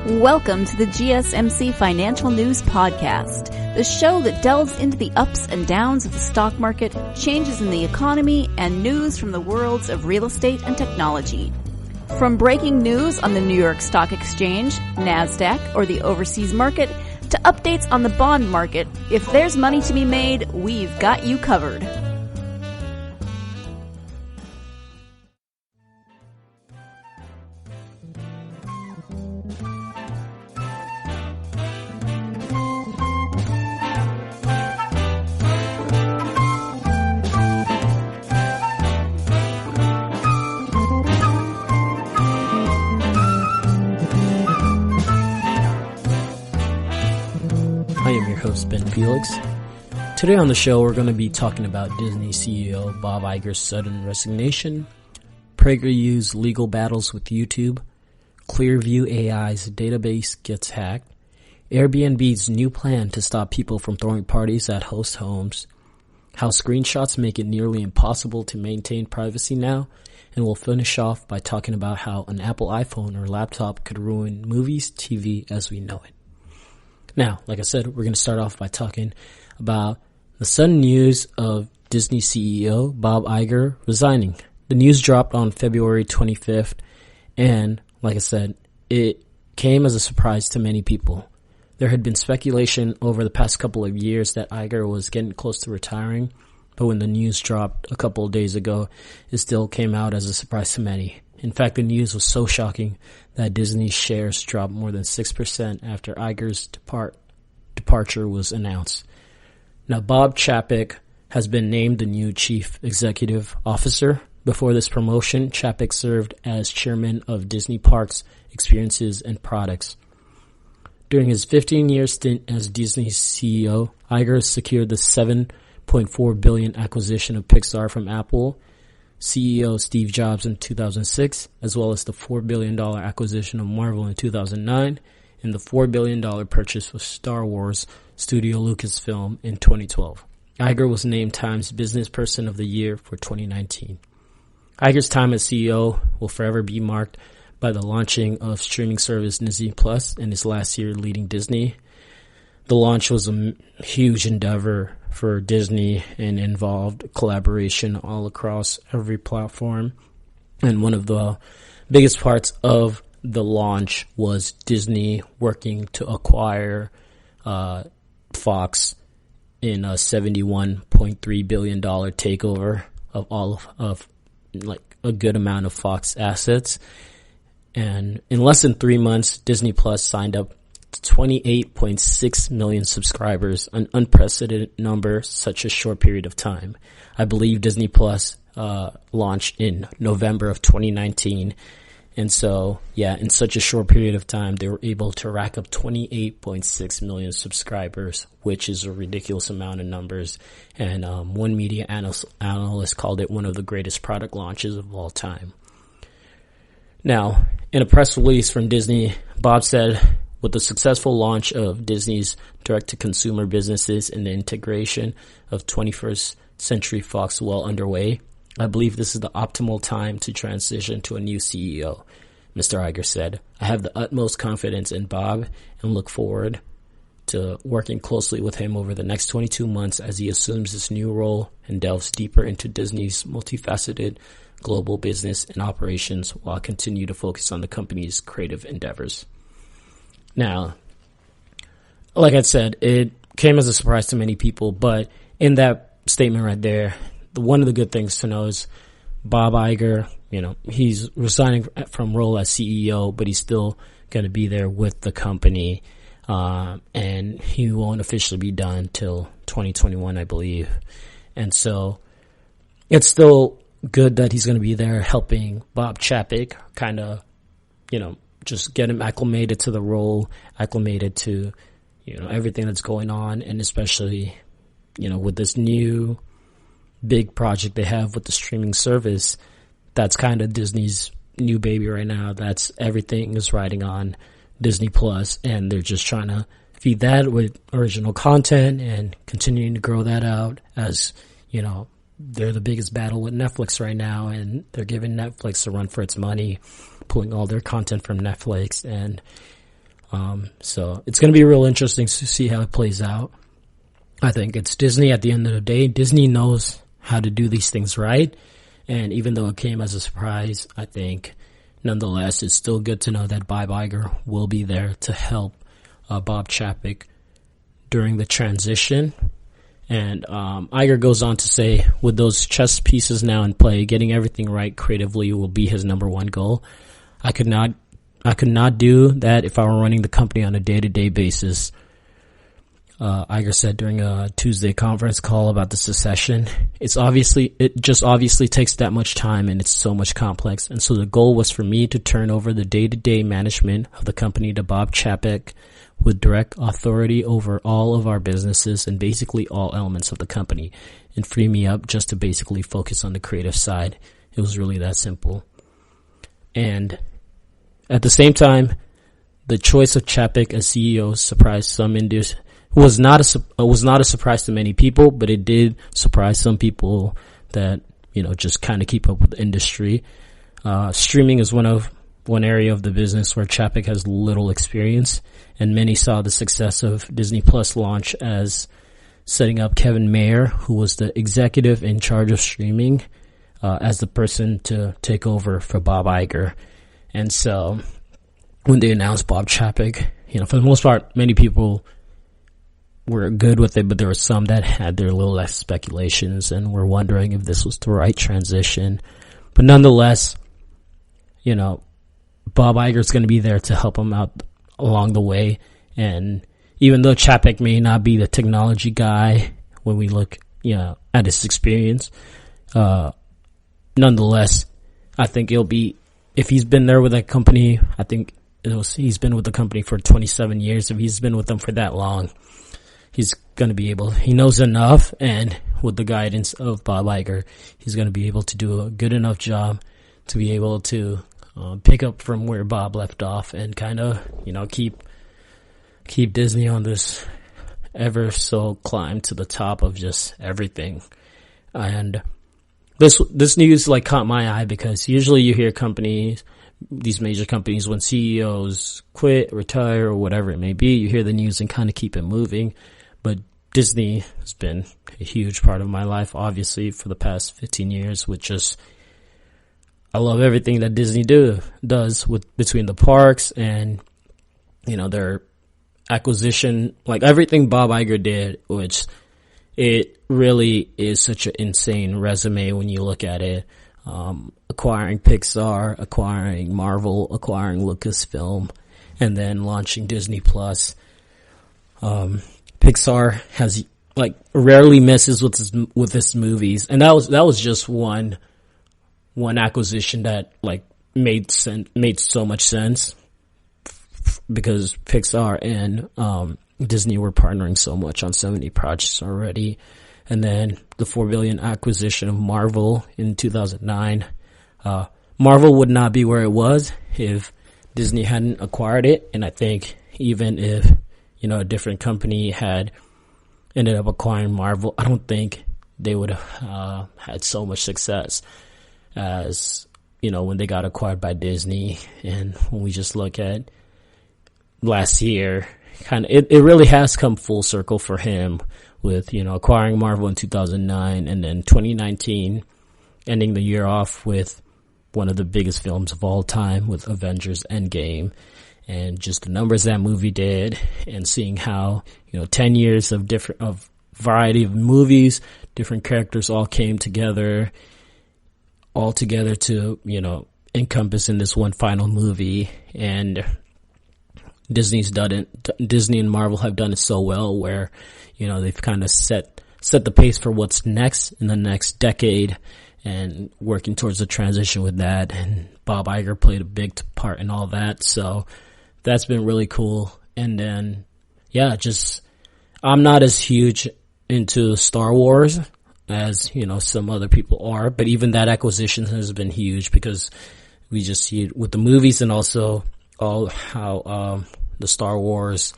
Welcome to the GSMC Financial News Podcast, the show that delves into the ups and downs of the stock market, changes in the economy, and news from the worlds of real estate and technology. From breaking news on the New York Stock Exchange, NASDAQ, or the overseas market, to updates on the bond market, if there's money to be made, we've got you covered. I am your host, Ben Felix. Today on the show, we're going to be talking about Disney CEO Bob Iger's sudden resignation, Prageru's legal battles with YouTube, Clearview AI's database gets hacked, Airbnb's new plan to stop people from throwing parties at host homes, how screenshots make it nearly impossible to maintain privacy now, and we'll finish off by talking about how an Apple iPhone or laptop could ruin movies, TV as we know it. Now, like I said, we're going to start off by talking about the sudden news of Disney CEO Bob Iger resigning. The news dropped on February 25th, and like I said, it came as a surprise to many people. There had been speculation over the past couple of years that Iger was getting close to retiring, but when the news dropped a couple of days ago, it still came out as a surprise to many. In fact, the news was so shocking that Disney's shares dropped more than 6% after Iger's departure was announced. Now, Bob Chapek has been named the new chief executive officer. Before this promotion, Chapek served as chairman of Disney Parks, Experiences, and Products. During his 15-year stint as Disney's CEO, Iger secured the $7.4 billion acquisition of Pixar from Apple CEO Steve Jobs in 2006, as well as the $4 billion acquisition of Marvel in 2009, and the $4 billion purchase of Star Wars studio Lucasfilm in 2012. Iger was named Time's Business Person of the Year for 2019. Iger's time as CEO will forever be marked by the launching of streaming service Disney Plus in his last year leading Disney. The launch was a huge endeavor for Disney and involved collaboration all across every platform. And one of the biggest parts of the launch was Disney working to acquire Fox in a $71.3 billion takeover of all of like a good amount of Fox assets. And in less than 3 months, Disney Plus signed up 28.6 million subscribers, an unprecedented number, such a short period of time. I believe Disney Plus launched in November of 2019. And so, yeah, in such a short period of time, they were able to rack up 28.6 million subscribers, which is a ridiculous amount of numbers. And one media analyst called it one of the greatest product launches of all time. Now, in a press release from Disney, Bob said, with the successful launch of Disney's direct-to-consumer businesses and the integration of 21st Century Fox well underway, I believe this is the optimal time to transition to a new CEO, Mr. Iger said. I have the utmost confidence in Bob and look forward to working closely with him over the next 22 months as he assumes this new role and delves deeper into Disney's multifaceted global business and operations while continue to focus on the company's creative endeavors. Now, like I said, it came as a surprise to many people, but in that statement right there, one of the good things to know is Bob Iger, he's resigning from role as CEO, but he's still going to be there with the company, and he won't officially be done till 2021, I believe. And so it's still good that he's going to be there helping Bob Chapek kind of, just get him acclimated to the role, acclimated to, everything that's going on. And especially, with this new big project they have with the streaming service, that's kind of Disney's new baby right now. That's everything is riding on Disney Plus, and they're just trying to feed that with original content and continuing to grow that out as, they're the biggest battle with Netflix right now, and they're giving Netflix a run for its money, pulling all their content from Netflix. And So it's going to be real interesting to see how it plays out. I think it's Disney at the end of the day. Disney knows how to do these things right. And even though it came as a surprise, I think nonetheless, it's still good to know that Bob Iger will be there to help Bob Chapek during the transition. And Iger goes on to say, with those chess pieces now in play, getting everything right creatively will be his number one goal. I could not do that if I were running the company on a day-to-day basis. Iger said during a Tuesday conference call about the succession, it just obviously takes that much time and it's so much complex. And so the goal was for me to turn over the day-to-day management of the company to Bob Chapek with direct authority over all of our businesses and basically all elements of the company, and free me up just to basically focus on the creative side. It was really that simple. And at the same time, the choice of Chapek as CEO surprised some industry. Was not a surprise to many people, but it did surprise some people that, just kind of keep up with the industry. Streaming is one area of the business where Chapek has little experience, and many saw the success of Disney Plus launch as setting up Kevin Mayer, who was the executive in charge of streaming, as the person to take over for Bob Iger. And so when they announced Bob Chapek, for the most part, many people were good with it, but there were some that had their little less speculations and were wondering if this was the right transition. But nonetheless, Bob Iger's going to be there to help him out along the way. And even though Chapek may not be the technology guy when we look, at his experience, nonetheless, I think it'll be, if he's been there with that company, I think he's been with the company for 27 years. If he's been with them for that long, he's going to be he knows enough, and with the guidance of Bob Iger, he's going to be able to do a good enough job to be able to pick up from where Bob left off and kind of, keep Disney on this ever so climb to the top of just everything. And this news caught my eye because usually you hear these major companies, when CEOs quit, retire, or whatever it may be, you hear the news and kind of keep it moving. But Disney has been a huge part of my life, obviously, for the past 15 years, I love everything that Disney does between the parks and, their acquisition, everything Bob Iger did, which it really is such an insane resume when you look at it. Acquiring Pixar, acquiring Marvel, acquiring Lucasfilm, and then launching Disney Plus. Pixar has rarely misses with its movies, and that was just one acquisition that made so much sense because Pixar and Disney were partnering so much on so many projects already. And then the $4 billion acquisition of Marvel in 2009. Marvel would not be where it was if Disney hadn't acquired it. And I think even if, a different company had ended up acquiring Marvel, I don't think they would have had so much success as, when they got acquired by Disney. And when we just look at last year, it really has come full circle for him with, acquiring Marvel in 2009 and then 2019 ending the year off with one of the biggest films of all time with Avengers Endgame, and just the numbers that movie did, and seeing how, 10 years of variety of movies, different characters all came together to, encompass in this one final movie. And Disney and Marvel have done it so well where, they've kind of set the pace for what's next in the next decade and working towards the transition with that. And Bob Iger played a big part in all that. So that's been really cool. And then, I'm not as huge into Star Wars as, some other people are, but even that acquisition has been huge because we just see it with the movies and also how, the Star Wars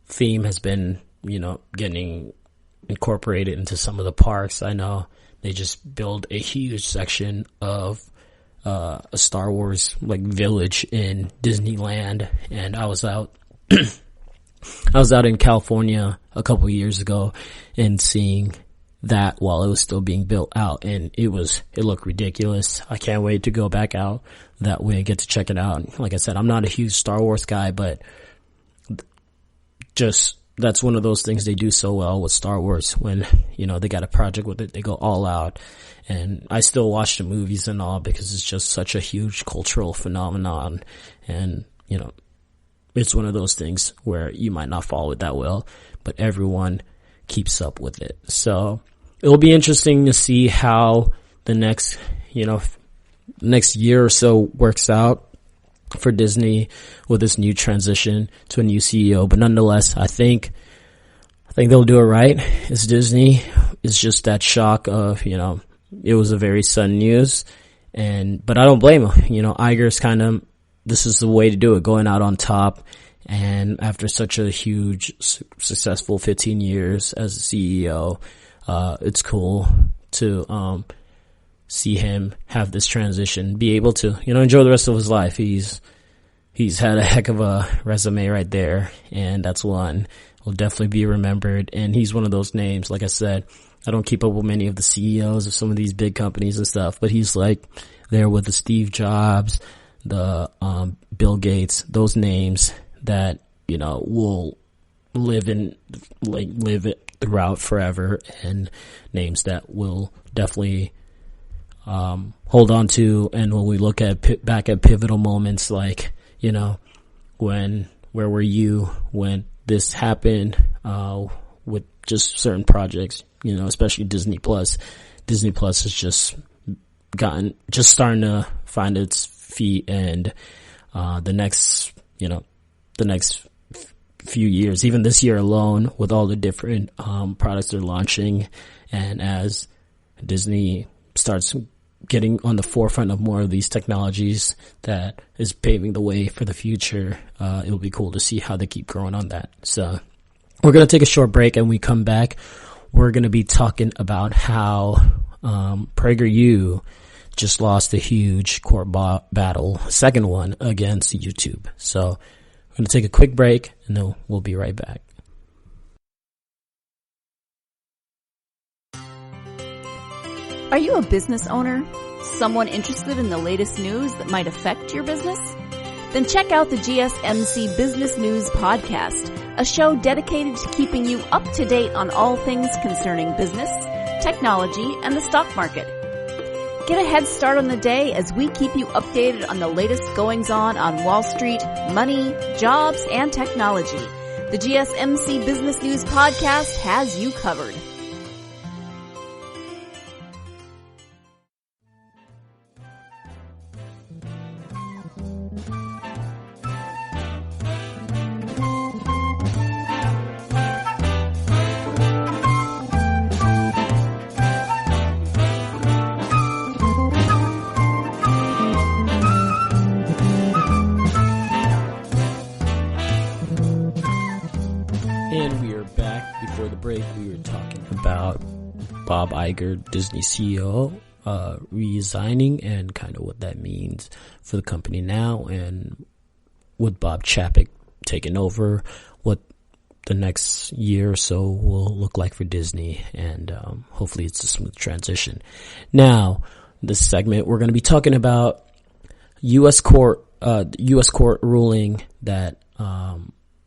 theme has been, getting incorporated into some of the parks. I know they just build a huge section of a Star Wars village in Disneyland, and I was out I was out in California a couple years ago and seeing that while it was still being built out, and it looked ridiculous. I can't wait to go back out that way and get to check it out. Like I said, I'm not a huge Star Wars guy, but just that's one of those things they do so well with Star Wars. When, they got a project with it, they go all out. And I still watch the movies and all because it's just such a huge cultural phenomenon. And, it's one of those things where you might not follow it that well, but everyone keeps up with it. So it'll be interesting to see how the next year or so works out for Disney with this new transition to a new CEO. But nonetheless, I think they'll do it right. It's Disney. It's just that shock of, it was a very sudden news, but I don't blame him. Iger's this is the way to do it, going out on top. And after such a huge, successful 15 years as a CEO, it's cool to, see him have this transition, be able to, enjoy the rest of his life. He's had a heck of a resume right there, and that's one will definitely be remembered. And he's one of those names, like I said, I don't keep up with many of the CEOs of some of these big companies and stuff, but he's like there with the Steve Jobs, the Bill Gates, those names that, will live it throughout forever, and names that will definitely hold on to. And when we look at back at pivotal moments, like, where were you when this happened, with just certain projects, especially Disney Plus. Disney Plus has just starting to find its feet, and the next few years, even this year alone, with all the different products they're launching, and as Disney starts getting on the forefront of more of these technologies that is paving the way for the future, it'll be cool to see how they keep growing on that. So we're going to take a short break, and we come back, we're going to be talking about how Prageru just lost a huge court battle, second one, against YouTube. So we're going to take a quick break, and then we'll be right back. Are you a business owner? Someone interested in the latest news that might affect your business? Then check out the GSMC Business News Podcast, a show dedicated to keeping you up to date on all things concerning business, technology, and the stock market. Get a head start on the day as we keep you updated on the latest goings-on Wall Street, money, jobs, and technology. The GSMC Business News Podcast has you covered. We were talking about Bob Iger, Disney CEO, resigning, and kind of what that means for the company now, and with Bob Chapek taking over, what the next year or so will look like for Disney, and hopefully it's a smooth transition. Now, this segment, we're going to be talking about U.S. court ruling that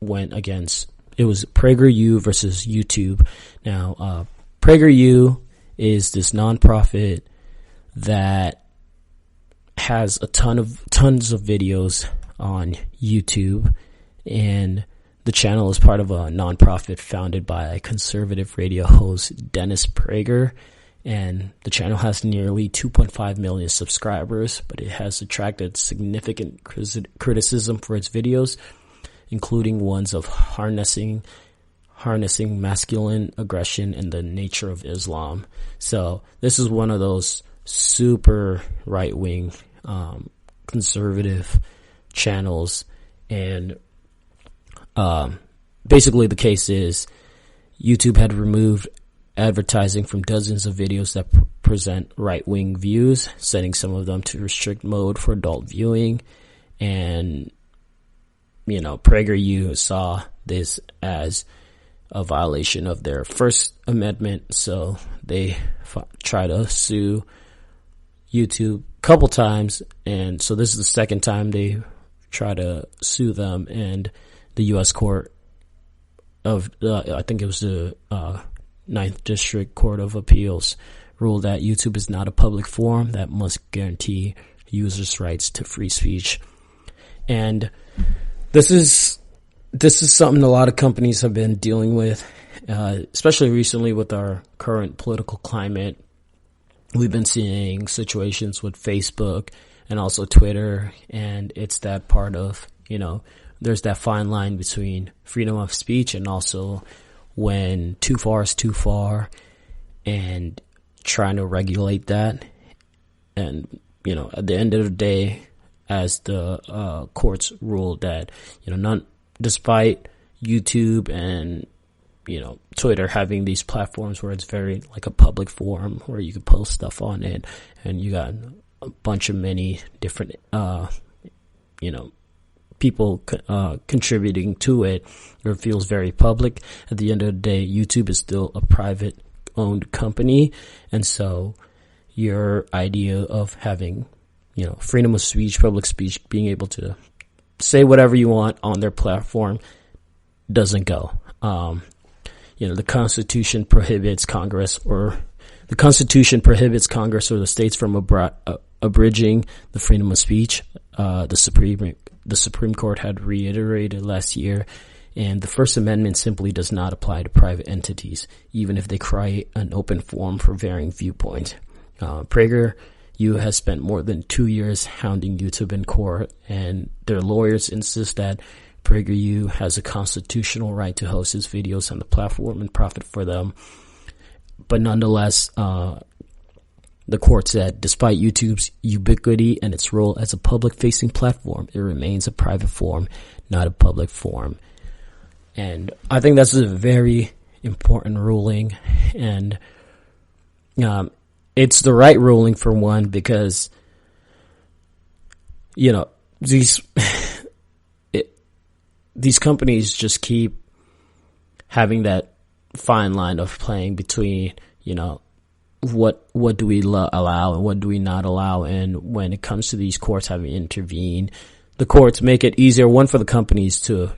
went against. It was Prageru versus YouTube. Now, Prageru is this nonprofit that has tons of videos on YouTube, and the channel is part of a nonprofit founded by conservative radio host Dennis Prager, and the channel has nearly 2.5 million subscribers, but it has attracted significant criticism for its videos, including ones of harnessing masculine aggression and the nature of Islam. So this is one of those super right-wing, conservative channels. And basically the case is YouTube had removed advertising from dozens of videos that present right-wing views, setting some of them to restrict mode for adult viewing. And Prageru saw this as a violation of their First Amendment, so they try to sue YouTube a couple times, and so this is the second time they try to sue them, and the U.S. Court of, I think it was the 9th District Court of Appeals, ruled that YouTube is not a public forum that must guarantee users' rights to free speech. And this is something a lot of companies have been dealing with, especially recently with our current political climate. We've been seeing situations with Facebook and also Twitter, and it's that part of, there's that fine line between freedom of speech and also when too far is too far, and trying to regulate that. And, at the end of the day, as the courts ruled that, despite YouTube and, Twitter having these platforms where it's very like a public forum where you can post stuff on it, and you got a bunch of many different, people contributing to it, or it feels very public. At the end of the day, YouTube is still a private owned company, and so your idea of having, freedom of speech, public speech, being able to say whatever you want on their platform doesn't go. The Constitution prohibits Congress or the states from abridging the freedom of speech. The Supreme Court had reiterated last year, and the First Amendment simply does not apply to private entities, even if they create an open forum for varying viewpoints. Prageru has spent more than 2 years hounding YouTube in court, and their lawyers insist that Prageru has a constitutional right to host his videos on the platform and profit for them. But nonetheless, the court said, despite YouTube's ubiquity and its role as a public-facing platform, it remains a private forum, not a public forum. And I think that's a very important ruling, and it's the right ruling for one, because these companies just keep having that fine line of playing between, what do we allow and what do we not allow. And when it comes to these courts having intervened, the courts make it easier, one, for the companies to,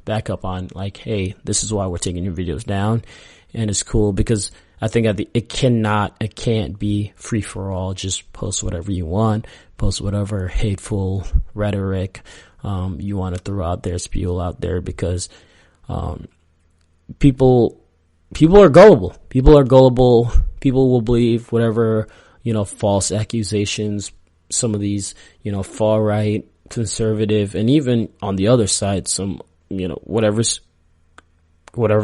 back up on like, hey, this is why we're taking your videos down. And it's cool because I think it can't be free for all. Just post whatever you want, post whatever hateful rhetoric you want to throw out there, spew out there, because people are gullible. People are gullible. People will believe whatever, false accusations some of these, far right, conservative, and even on the other side, some, whatever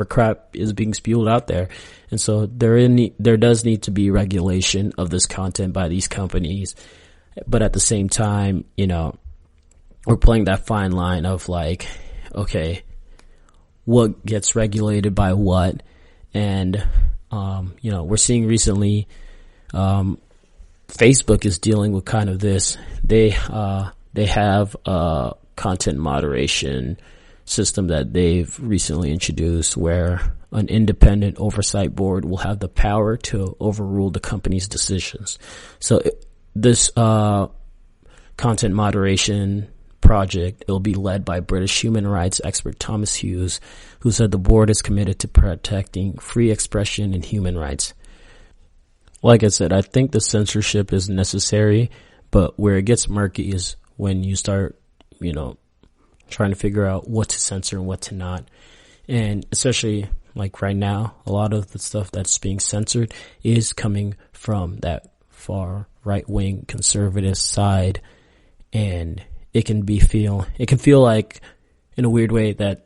crap is being spewed out there. And so there does need to be regulation of this content by these companies. But at the same time, we're playing that fine line of like, okay, what gets regulated by what? And, we're seeing recently, Facebook is dealing with kind of this. They have a content moderation system that they've recently introduced where an independent oversight board will have the power to overrule the company's decisions. So this content moderation project, it'll be led by British human rights expert Thomas Hughes, who said the board is committed to protecting free expression and human rights. Like I said, I think the censorship is necessary, but where it gets murky is when you start, trying to figure out what to censor and what to not. And especially like right now, a lot of the stuff that's being censored is coming from that far right-wing conservative side, and it can feel like in a weird way that,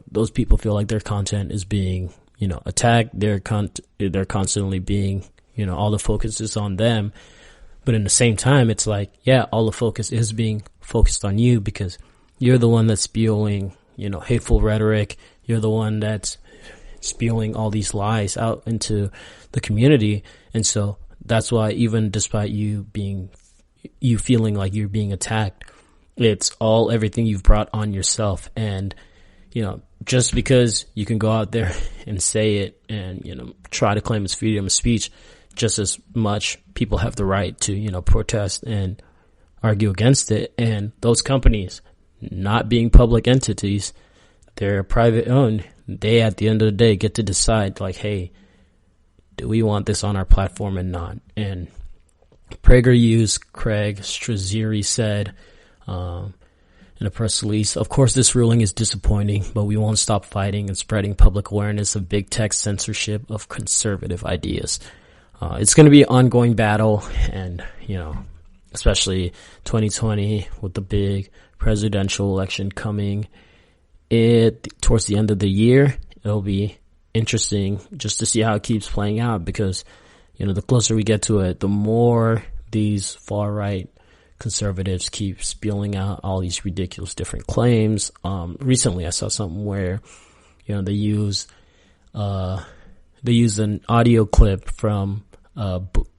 those people feel like their content is being, attacked. They're constantly being, all the focus is on them. But in the same time, it's like, yeah, all the focus is being focused on you because you're the one that's spewing, hateful rhetoric. You're the one that's spewing all these lies out into the community. And so that's why even despite you feeling like you're being attacked, It's all everything you've brought on yourself. And, just because you can go out there and say it and, try to claim it's freedom of speech, just as much people have the right to, protest and argue against it. And those companies, not being public entities, they're private owned. They, at the end of the day, get to decide, like, hey, do we want this on our platform and not? And Prageru's Craig Straziri said in a press release, of course, this ruling is disappointing, but we won't stop fighting and spreading public awareness of big tech censorship of conservative ideas. It's going to be an ongoing battle, and, especially 2020 with the big presidential election coming towards the end of the year. It'll be interesting just to see how it keeps playing out, because, the closer we get to it, the more these far right conservatives keep spilling out all these ridiculous different claims. Recently I saw something where, they use an audio clip from a book,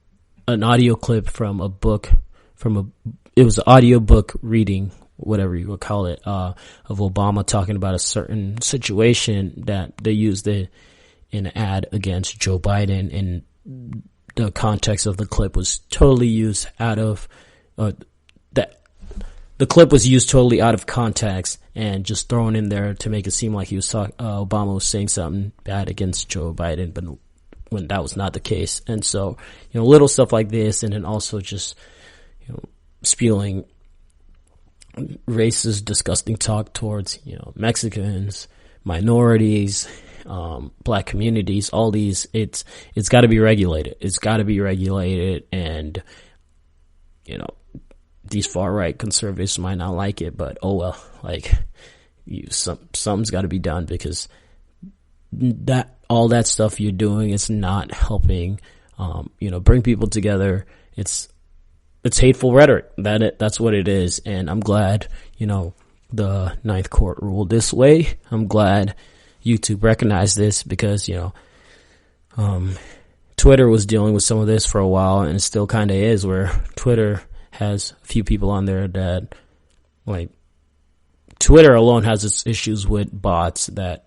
it was an audio book reading, whatever you would call it, of Obama talking about a certain situation that they used it in an ad against Joe Biden, and the context of the clip was totally used out of the clip was used totally out of context and just thrown in there to make it seem like Obama was saying something bad against Joe Biden, but when that was not the case. And so, little stuff like this, and then also just, spewing racist, disgusting talk towards, Mexicans, minorities, black communities, all these, it's got to be regulated. It's got to be regulated, and, these far right conservatives might not like it, but oh well, something's got to be done, because all that stuff you're doing is not helping, bring people together. It's hateful rhetoric. That's what it is. And I'm glad, the Ninth Court ruled this way. I'm glad YouTube recognized this, because, Twitter was dealing with some of this for a while, and it still kind of is, where Twitter has a few people on there that, Twitter alone has its issues with bots that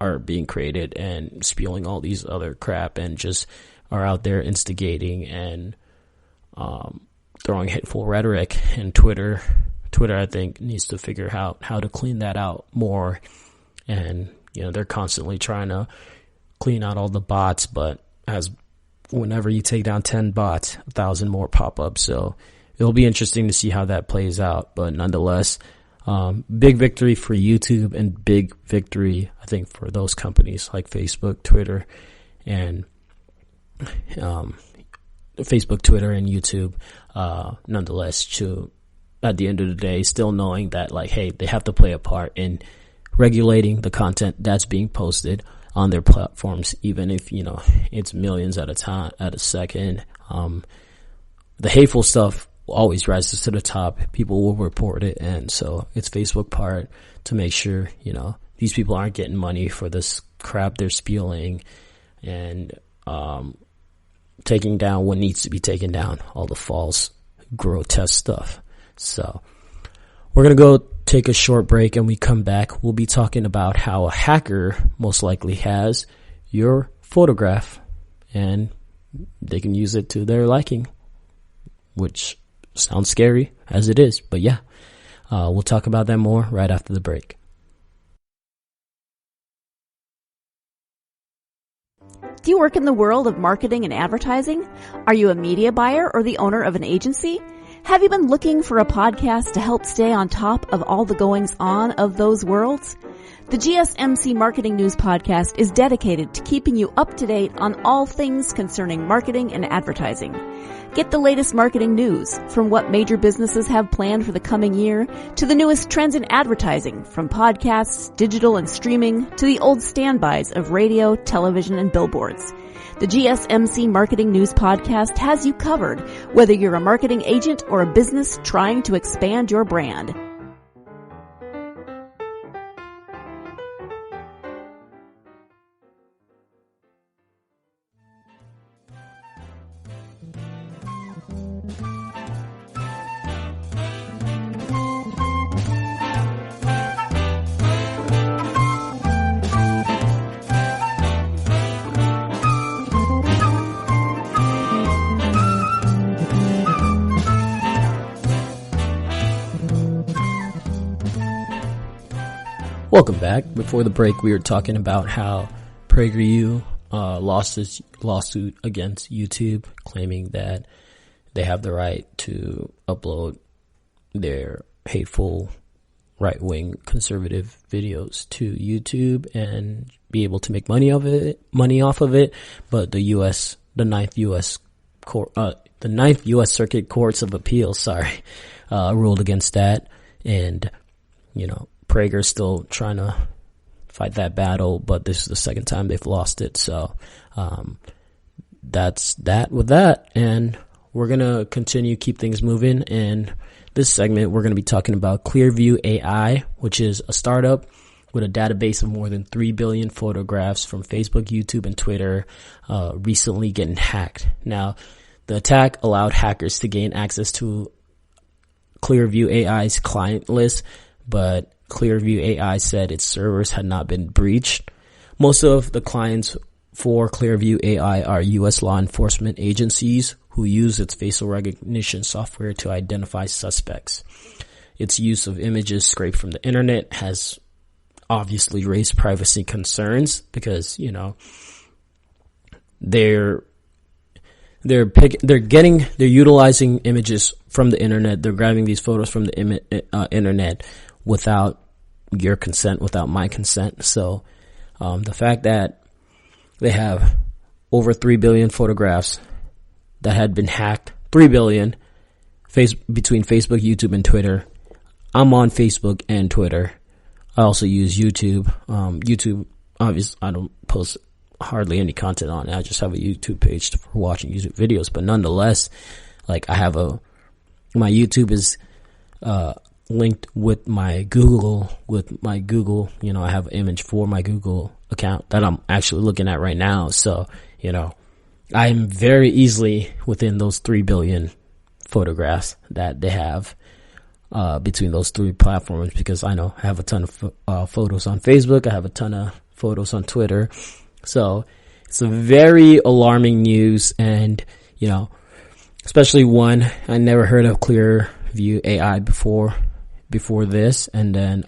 are being created and spewing all these other crap, and just are out there instigating and throwing hateful rhetoric. And Twitter, I think, needs to figure out how to clean that out more. And, they're constantly trying to clean out all the bots, but whenever you take down 10 bots, 1,000 more pop up. So it'll be interesting to see how that plays out. But nonetheless, big victory for YouTube, and big victory, I think, for those companies like Facebook, Twitter, and YouTube. Nonetheless, at the end of the day, still knowing that, hey, they have to play a part in regulating the content that's being posted on their platforms, even if, it's millions at a second. The hateful stuff always rises to the top. People will report it. And so it's Facebook part to make sure, these people aren't getting money for this crap they're spewing, and, taking down what needs to be taken down, all the false, grotesque stuff. So we're going to go take a short break, and we come back. We'll be talking about how a hacker most likely has your photograph, and they can use it to their liking, which sounds scary as it is. But yeah, we'll talk about that more right after the break. Do you work in the world of marketing and advertising? Are you a media buyer or the owner of an agency? Have you been looking for a podcast to help stay on top of all the goings on of those worlds? The GSMC Marketing News Podcast is dedicated to keeping you up to date on all things concerning marketing and advertising. Get the latest marketing news, from what major businesses have planned for the coming year to the newest trends in advertising, from podcasts, digital and streaming, to the old standbys of radio, television, and billboards. The GSMC Marketing News Podcast has you covered, whether you're a marketing agent or a business trying to expand your brand. Welcome back. Before the break, we were talking about how Prageru lost his lawsuit against YouTube, claiming that they have the right to upload their hateful right-wing conservative videos to YouTube and be able to make money off of it. But the Ninth U.S. Circuit Courts of Appeals, ruled against that. And, Prager's still trying to fight that battle, but this is the second time they've lost it. So, that's that with that. And we're going to continue, keep things moving. And this segment, we're going to be talking about Clearview AI, which is a startup with a database of more than 3 billion photographs from Facebook, YouTube, and Twitter, recently getting hacked. Now, the attack allowed hackers to gain access to Clearview AI's client list, but Clearview AI said its servers had not been breached. Most of the clients for Clearview AI are U.S. law enforcement agencies who use its facial recognition software to identify suspects. Its use of images scraped from the internet has obviously raised privacy concerns because, they're utilizing images from the internet. They're grabbing these photos from the internet without your consent, without my consent. So, the fact that they have over 3 billion photographs that had been hacked, 3 billion between Facebook, YouTube, and Twitter. I'm on Facebook and Twitter. I also use YouTube. YouTube, obviously, I don't post hardly any content on it. I just have a YouTube page for watching YouTube videos. But nonetheless, my YouTube is linked with my Google. I have an image for my Google account that I'm actually looking at right now. So, I'm very easily within those 3 billion photographs that they have between those three platforms, because I know I have a ton of photos on Facebook. I have a ton of photos on Twitter. So it's a very alarming news. And, especially one, I never heard of Clearview AI before this. And then,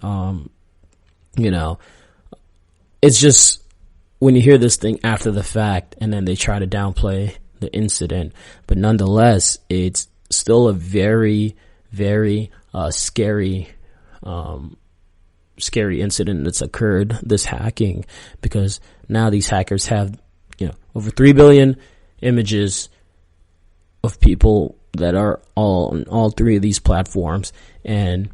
it's just when you hear this thing after the fact and then they try to downplay the incident, but nonetheless, it's still a very, very scary incident that's occurred, this hacking, because now these hackers have, over 3 billion images of people that are all on all three of these platforms. And,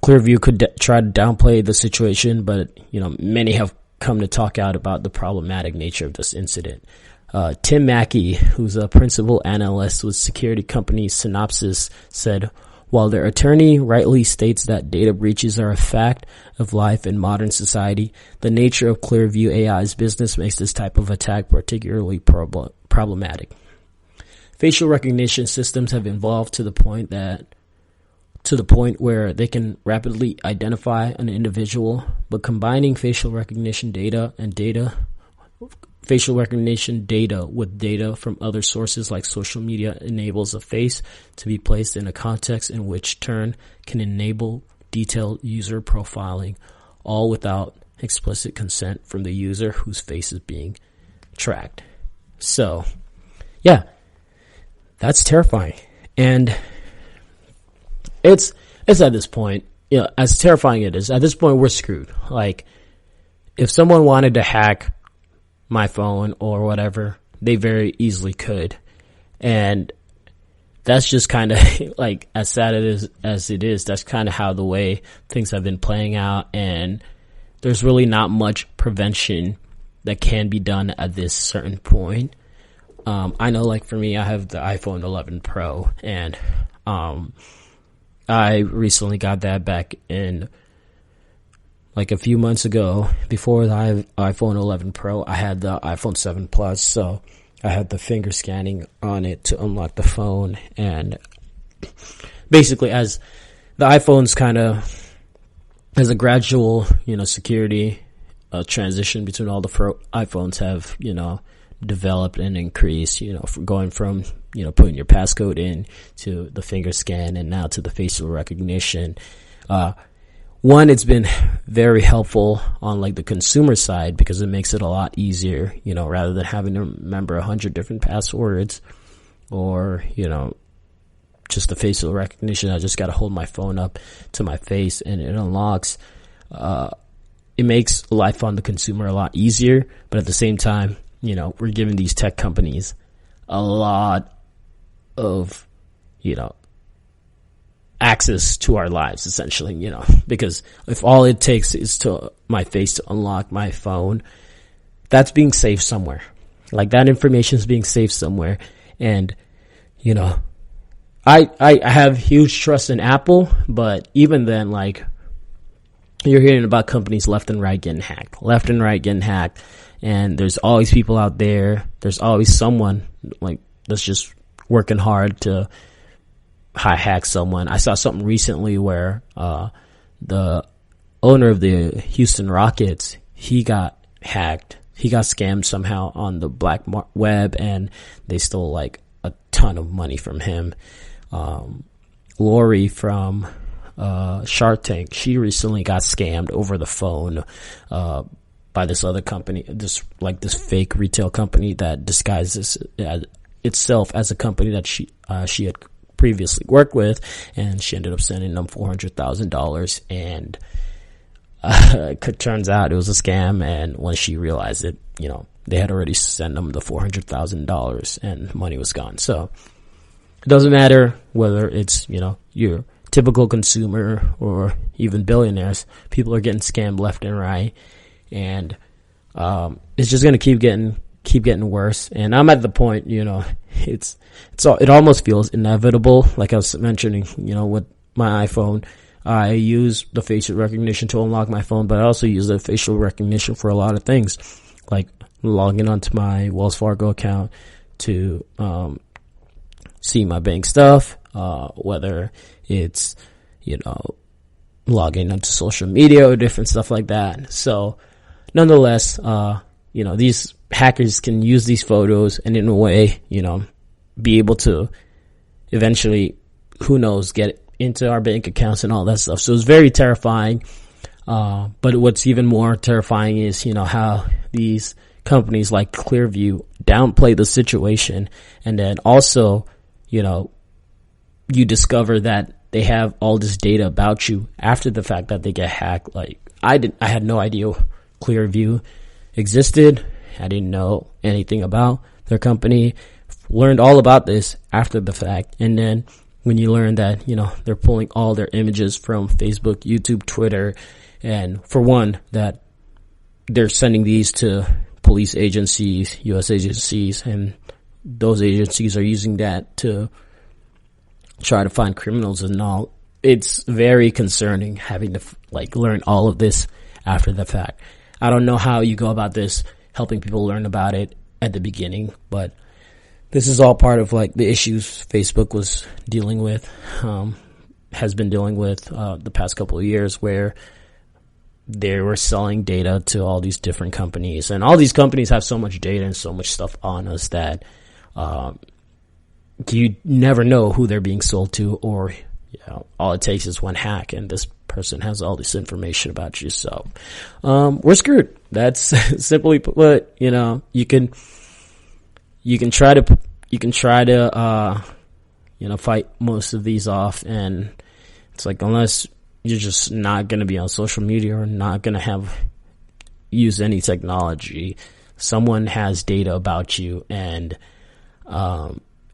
Clearview could try to downplay the situation, but, many have come to talk out about the problematic nature of this incident. Tim Mackey, who's a principal analyst with security company Synopsys, said, while their attorney rightly states that data breaches are a fact of life in modern society, the nature of Clearview AI's business makes this type of attack particularly problematic. Facial recognition systems have evolved to the point where they can rapidly identify an individual, but combining facial recognition data with data from other sources like social media enables a face to be placed in a context in which turn can enable detailed user profiling, all without explicit consent from the user whose face is being tracked. So, yeah, that's terrifying. And it's at this point, as terrifying it is, at this point we're screwed. If someone wanted to hack my phone or whatever, they very easily could. And that's just kind of as sad as it is, that's kind of how the way things have been playing out. And there's really not much prevention that can be done at this certain point. I know, for me, I have the iPhone 11 Pro, and I recently got that back in a few months ago. Before the iPhone 11 Pro, I had the iPhone 7 Plus, so I had the finger scanning on it to unlock the phone. And basically, as the iPhone's kind of, as a gradual, security transition between all the iPhones have, developed and increased, going from, putting your passcode in to the finger scan and now to the facial recognition. one, it's been very helpful on like the consumer side because it makes it a lot easier, rather than having to remember 100 different passwords or, just the facial recognition. I just got to hold my phone up to my face and it unlocks. It makes life on the consumer a lot easier, but at the same time, we're giving these tech companies a lot of, access to our lives, essentially, because if all it takes is to my face to unlock my phone, that's being saved somewhere. Like that information is being saved somewhere. And, I have huge trust in Apple, but even then, like, you're hearing about companies left and right getting hacked, and there's always people out there. There's always someone like that's just working hard to hack someone. I saw something recently where the owner of the Houston Rockets, he got hacked. He got scammed somehow on the black web, and they stole like a ton of money from him. Lori from Shark Tank, she recently got scammed over the phone by this other company, this fake retail company that disguises itself as a company that she had previously worked with, and she ended up sending them $400,000, and it turns out it was a scam. And when she realized it, they had already sent them the $400,000 and money was gone. So it doesn't matter whether it's your typical consumer or even billionaires. People are getting scammed left and right, and it's just going to keep getting worse. And I'm at the point, it almost feels inevitable. Like I was mentioning, with my iPhone, I use the facial recognition to unlock my phone, but I also use the facial recognition for a lot of things, like logging onto my Wells Fargo account to see my bank stuff, whether it's, logging onto social media or different stuff like that. So nonetheless, these hackers can use these photos and in a way, be able to eventually, who knows, get into our bank accounts and all that stuff. So it's very terrifying. But what's even more terrifying is, how these companies like Clearview downplay the situation. And then also, you discover that they have all this data about you after the fact that they get hacked. Like I had no idea Clearview existed. I didn't know anything about their company. Learned all about this after the fact. And then when you learn that, they're pulling all their images from Facebook, YouTube, Twitter, and for one, that they're sending these to police agencies, U.S. agencies, and those agencies are using that to try to find criminals and all. It's very concerning having to learn all of this after the fact. I don't know how you go about this, helping people learn about it at the beginning, but this is all part of the issues Facebook was dealing with, has been dealing with the past couple of years, where they were selling data to all these different companies, and all these companies have so much data and so much stuff on us that you never know who they're being sold to, or all it takes is one hack and this person has all this information about you. So we're screwed. That's simply put. You can try to fight most of these off, and it's unless you're just not going to be on social media or not going to use any technology, someone has data about you, and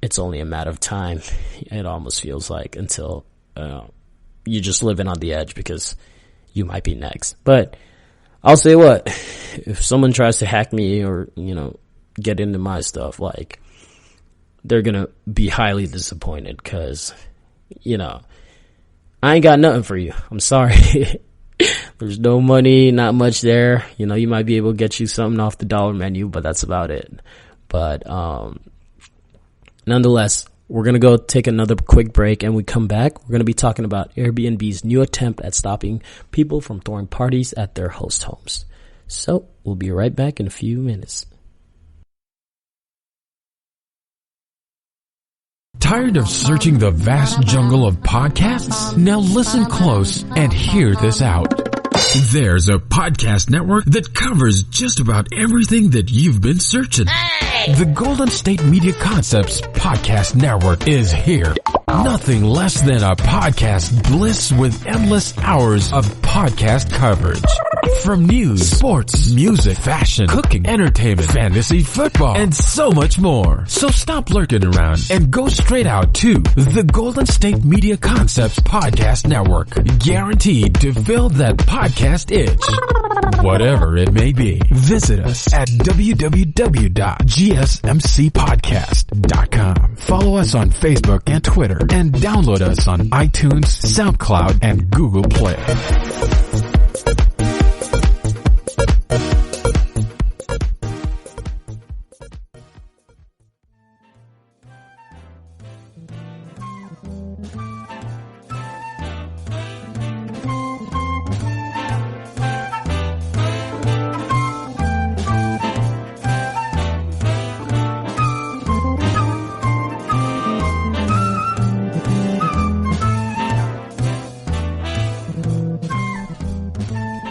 it's only a matter of time, it almost feels like, until you're just living on the edge because you might be next. But I'll say what, if someone tries to hack me or, get into my stuff, they're going to be highly disappointed because, I ain't got nothing for you. I'm sorry. There's no money, not much there. You might be able to get you something off the dollar menu, but that's about it. But, nonetheless, we're going to go take another quick break, and we come back. We're going to be talking about Airbnb's new attempt at stopping people from throwing parties at their host homes. So we'll be right back in a few minutes. Tired of searching the vast jungle of podcasts? Now listen close and hear this out. There's a podcast network that covers just about everything that you've been searching. Hey! The Golden State Media Concepts Podcast Network is here. Nothing less than a podcast bliss with endless hours of podcast coverage. From news, sports, music, fashion, cooking, entertainment, fantasy, football, and so much more. So stop lurking around and go straight out to the Golden State Media Concepts Podcast Network. Guaranteed to fill that podcast itch. Whatever it may be. Visit us at www.gsmcpodcast.com. Follow us on Facebook and Twitter and download us on iTunes, SoundCloud, and Google Play.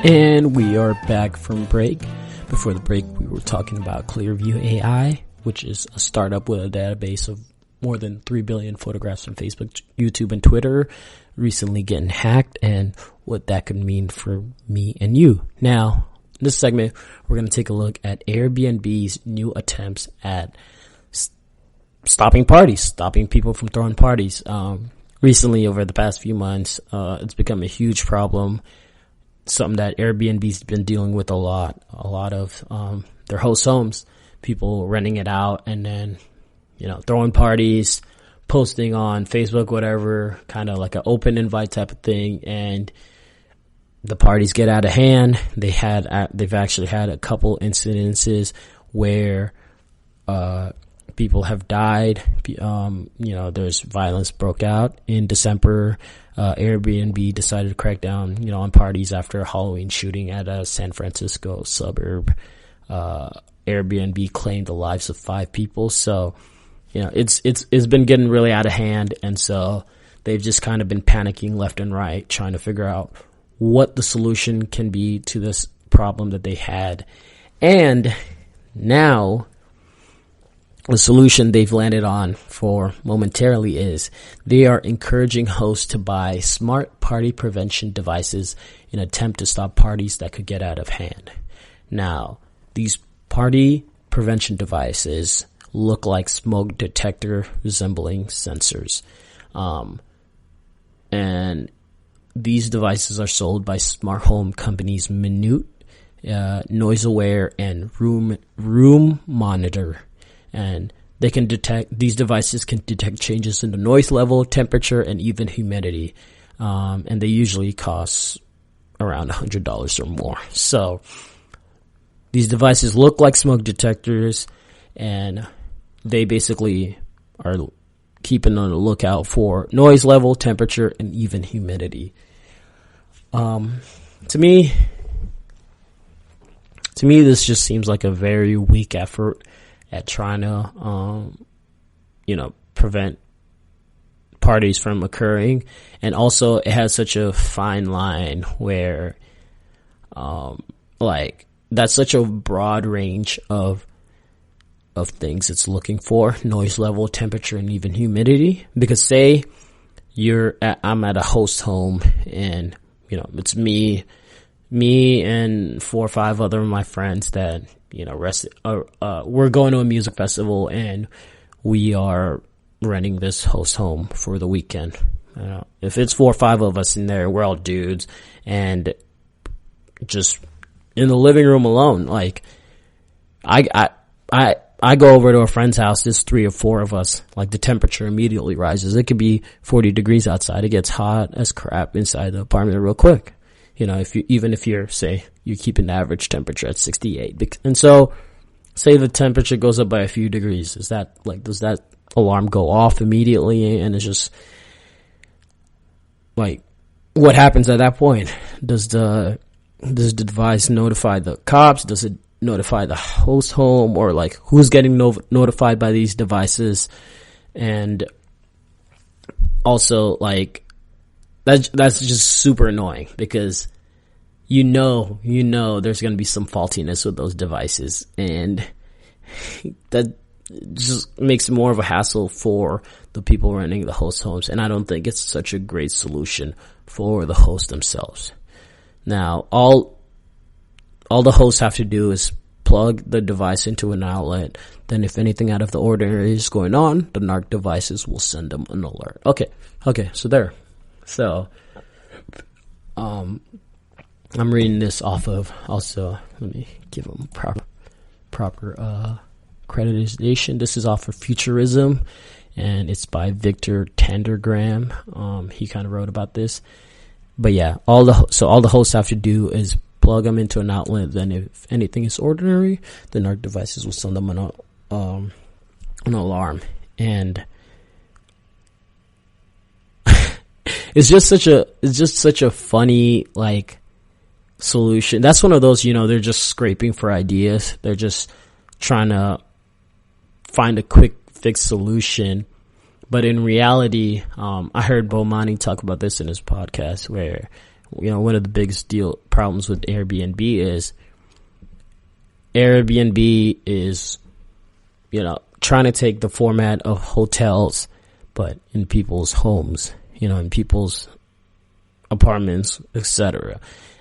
And we are back from break. Before the break, we were talking about Clearview AI, which is a startup with a database of more than 3 billion photographs on Facebook, YouTube, and Twitter, recently getting hacked, and what that could mean for me and you. Now, in this segment, we're going to take a look at Airbnb's new attempts at stopping people from throwing parties. Recently, over the past few months, it's become a huge problem. Something that Airbnb's been dealing with a lot of their host homes, people renting it out and then, throwing parties, posting on Facebook, whatever, kind of like an open invite type of thing, and the parties get out of hand. They've actually had a couple incidences where people have died. There's violence broke out in December. Airbnb decided to crack down, on parties after a Halloween shooting at a San Francisco suburb. Airbnb claimed the lives of 5 people. So, it's been getting really out of hand. And so they've just kind of been panicking left and right, trying to figure out what the solution can be to this problem that they had. And now the solution they've landed on for momentarily is they are encouraging hosts to buy smart party prevention devices in an attempt to stop parties that could get out of hand. Now, these party prevention devices look like smoke detector resembling sensors. And these devices are sold by smart home companies Minute, Noise Aware, and Room Monitor. And these devices can detect changes in the noise level, temperature, and even humidity. And they usually cost around $100 or more. So these devices look like smoke detectors, and they basically are keeping on the lookout for noise level, temperature, and even humidity. To me, this just seems like a very weak effort at trying to, prevent parties from occurring. And also it has such a fine line where, that's such a broad range of things it's looking for: noise level, temperature, and even humidity. Because say I'm at a host home and, it's me and 4 or 5 other of my friends that, we're going to a music festival and we are renting this host home for the weekend. If it's 4 or 5 of us in there, we're all dudes, and just in the living room alone, I go over to a friend's house, there's 3 or 4 of us, the temperature immediately rises. It could be 40 degrees outside. It gets hot as crap inside the apartment real quick. If you're, say, you keep an average temperature at 68. And so, say the temperature goes up by a few degrees. Does that alarm go off immediately? And it's just, what happens at that point? Does the device notify the cops? Does it notify the host home? Or who's getting notified by these devices? And also, like, that's just super annoying because you know there's going to be some faultiness with those devices, and that just makes it more of a hassle for the people running the host homes, and I don't think it's such a great solution for the hosts themselves. Now, all the hosts have to do is plug the device into an outlet. Then if anything out of the ordinary is going on, the NARC devices will send them an alert. Okay, so there. So, I'm reading this off of, also, let me give them proper accreditation. This is off of Futurism, and it's by Victor Tandergram. He kind of wrote about this. But yeah, all the hosts have to do is plug them into an outlet. Then if anything is ordinary, the NARC devices will send them an alarm. And it's just such a funny, like, solution. That's one of those, they're just scraping for ideas. They're just trying to find a quick fix solution. But in reality, I heard Bomani talk about this in his podcast, where, one of the biggest problems with Airbnb is trying to take the format of hotels, but in people's homes, in people's apartments, etc.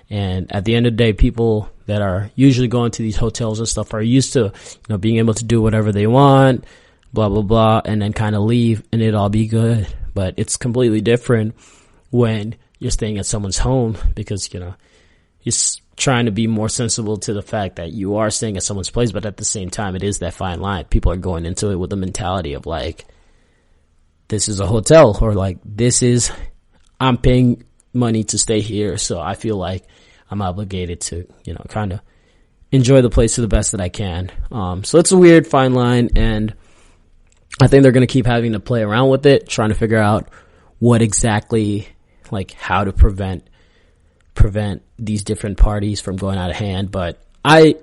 And at the end of the day, people that are usually going to these hotels and stuff are used to, being able to do whatever they want, blah, blah, blah, and then kind of leave and it'll all be good. But it's completely different when you're staying at someone's home, because, you're trying to be more sensible to the fact that you are staying at someone's place, but at the same time, it is that fine line. People are going into it with the mentality of, like, this is a hotel, or like, I'm paying money to stay here, so I feel like I'm obligated to, kind of enjoy the place to the best that I can. So it's a weird fine line, and I think they're going to keep having to play around with it, trying to figure out what exactly, like, how to prevent these different parties from going out of hand. But I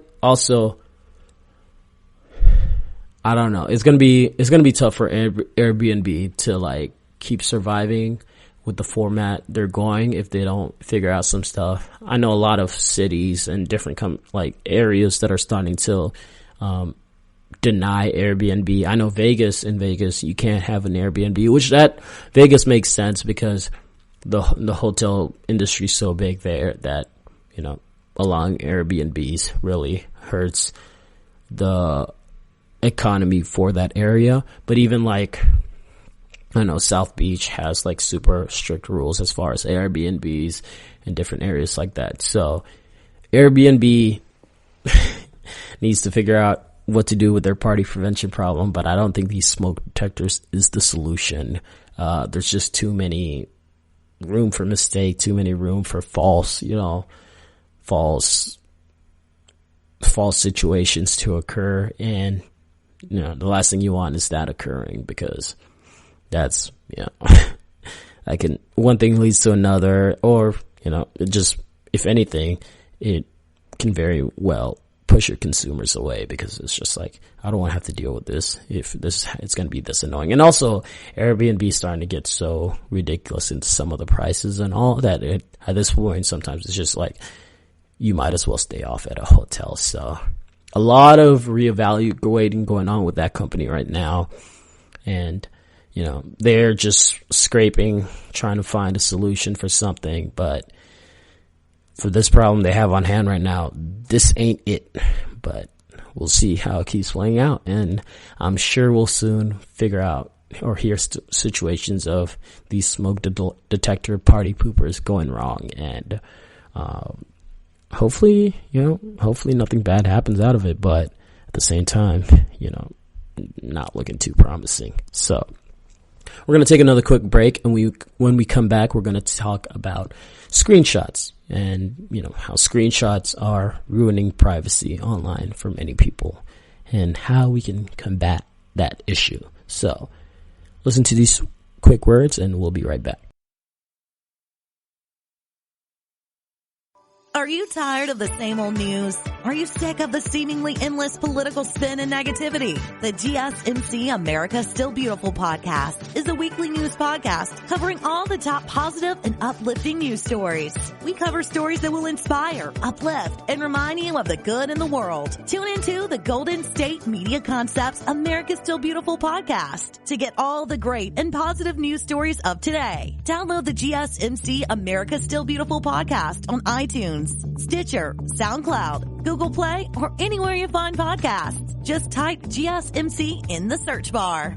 don't know. It's going to be tough for Airbnb to, like, keep surviving with the format they're going if they don't figure out some stuff. I know a lot of cities and different areas that are starting to deny Airbnb. I know in Vegas you can't have an Airbnb, which that Vegas makes sense because the hotel industry is so big there that, allowing Airbnbs really hurts the economy for that area. But even, like, I know South Beach has, like, super strict rules as far as Airbnbs and different areas like that. So Airbnb needs to figure out what to do with their party prevention problem, but I don't think these smoke detectors is the solution. There's just too many room for mistake, too many room for false situations to occur. And, the last thing you want is that occurring, because that's, one thing leads to another, or, it just, if anything, it can very well push your consumers away, because it's just like, I don't want to have to deal with this if it's going to be this annoying. And also, Airbnb is starting to get so ridiculous into some of the prices and all that at this point, sometimes it's just like, you might as well stay off at a hotel. So a lot of reevaluating going on with that company right now. And, they're just scraping, trying to find a solution for something, but for this problem they have on hand right now, this ain't it. But we'll see how it keeps playing out, and I'm sure we'll soon figure out or hear situations of these smoke detector party poopers going wrong, and hopefully nothing bad happens out of it, but at the same time, not looking too promising. So we're going to take another quick break, and when we come back, we're going to talk about screenshots and, how screenshots are ruining privacy online for many people and how we can combat that issue. So listen to these quick words and we'll be right back. Are you tired of the same old news? Are you sick of the seemingly endless political spin and negativity? The GSMC America Still Beautiful podcast is a weekly news podcast covering all the top positive and uplifting news stories. We cover stories that will inspire, uplift, and remind you of the good in the world. Tune into the Golden State Media Concepts America Still Beautiful podcast to get all the great and positive news stories of today. Download the GSMC America Still Beautiful podcast on iTunes, Stitcher, SoundCloud, Google Play, or anywhere you find podcasts. Just type GSMC in the search bar.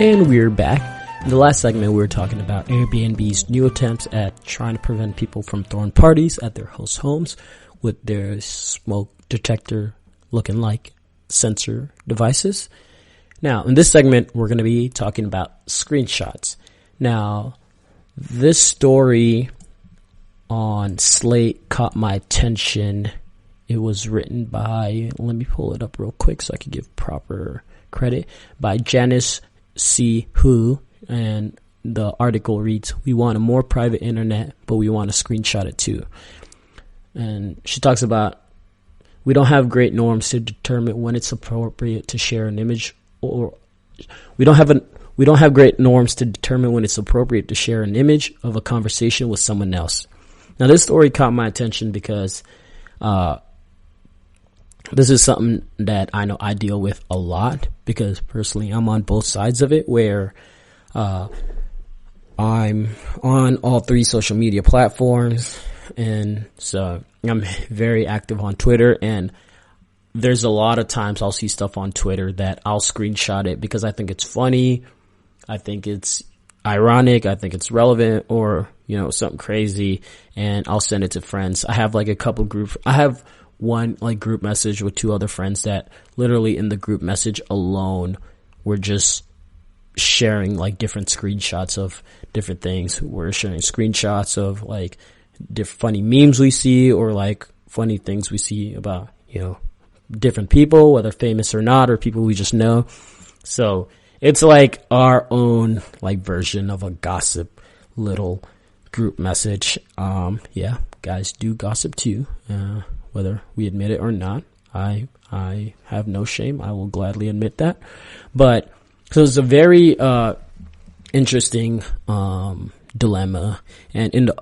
And we're back. In the last segment, we were talking about Airbnb's new attempts at trying to prevent people from throwing parties at their host homes with their smoke detector looking like sensor devices. Now, in this segment, we're going to be talking about screenshots. Now, this story on Slate caught my attention. It was written by, let me pull it up real quick so I can give proper credit, by Janice CEO, and the article reads, "We want a more private internet, but we want to screenshot it too." And she talks about, we don't have great norms to determine when it's appropriate to share an image, or we don't have great norms to determine when it's appropriate to share an image of a conversation with someone else. Now, this story caught my attention because this is something that I know I deal with a lot, because personally I'm on both sides of it, where I'm on all three social media platforms, and so I'm very active on Twitter, and there's a lot of times I'll see stuff on Twitter that I'll screenshot it because I think it's funny, I think it's ironic, I think it's relevant, or, you know, something crazy, and I'll send it to friends. I have like a couple groups. I have one like group message with two other friends that literally in the group message alone, we're just sharing like different screenshots of different things. We're sharing screenshots of like funny memes we see, or like funny things we see about, you know, different people, whether famous or not, or people we just know. So it's like our own like version of a gossip little group message. Yeah, guys do gossip too. Whether we admit it or not, I have no shame. I will gladly admit that. But so it's a very interesting dilemma. And in the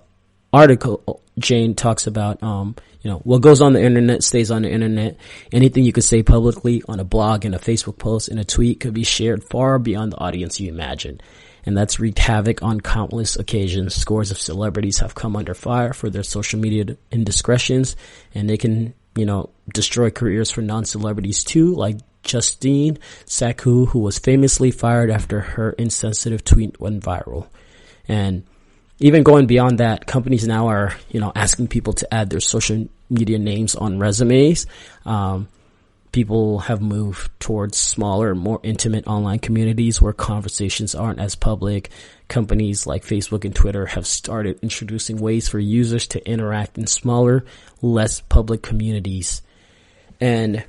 article, Jane talks about you know, what goes on the internet stays on the internet. Anything you could say publicly on a blog, in a Facebook post, in a tweet could be shared far beyond the audience you imagine. And that's wreaked havoc on countless occasions. Scores of celebrities have come under fire for their social media indiscretions, and they can, you know, destroy careers for non-celebrities too, like Justine Sacco, who was famously fired after her insensitive tweet went viral. And even going beyond that, companies now are, you know, asking people to add their social media names on resumes. People have moved towards smaller, more intimate online communities where conversations aren't as public. Companies like Facebook and Twitter have started introducing ways for users to interact in smaller, less public communities. And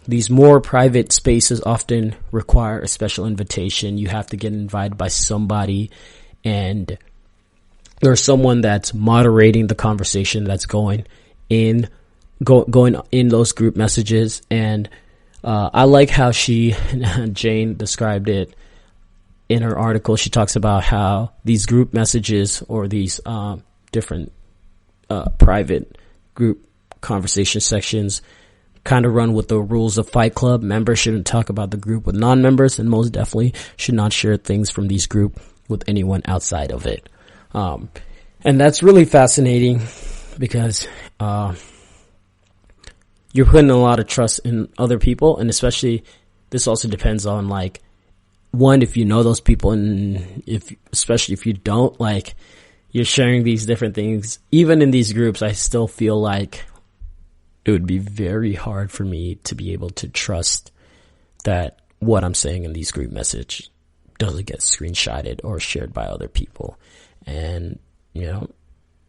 these more private spaces often require a special invitation. You have to get invited by somebody, and there's someone that's moderating the conversation that's going in those group messages. And I like how Jane described it in her article. She talks about how these group messages, or these different private group conversation sections, kind of run with the rules of Fight Club. Members shouldn't talk about the group with non-members, and most definitely should not share things from these group with anyone outside of it. And that's really fascinating, because you're putting a lot of trust in other people, and especially this also depends on, like, one, if you know those people, and especially if you don't, like, you're sharing these different things. Even in these groups, I still feel like it would be very hard for me to be able to trust that what I'm saying in these group messages doesn't get screenshotted or shared by other people. And,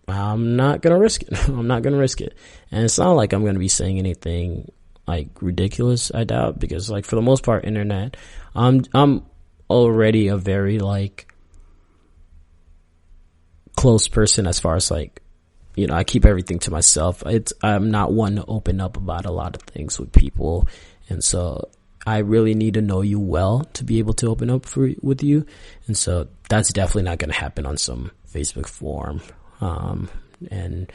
I'm not going to risk it. I'm not going to risk it. And it's not like I'm going to be saying anything like ridiculous, I doubt, because like for the most part, internet, I'm already a very like close person as far as like, I keep everything to myself. I'm not one to open up about a lot of things with people. And so I really need to know you well to be able to open up with you. And so that's definitely not going to happen on some Facebook forum. And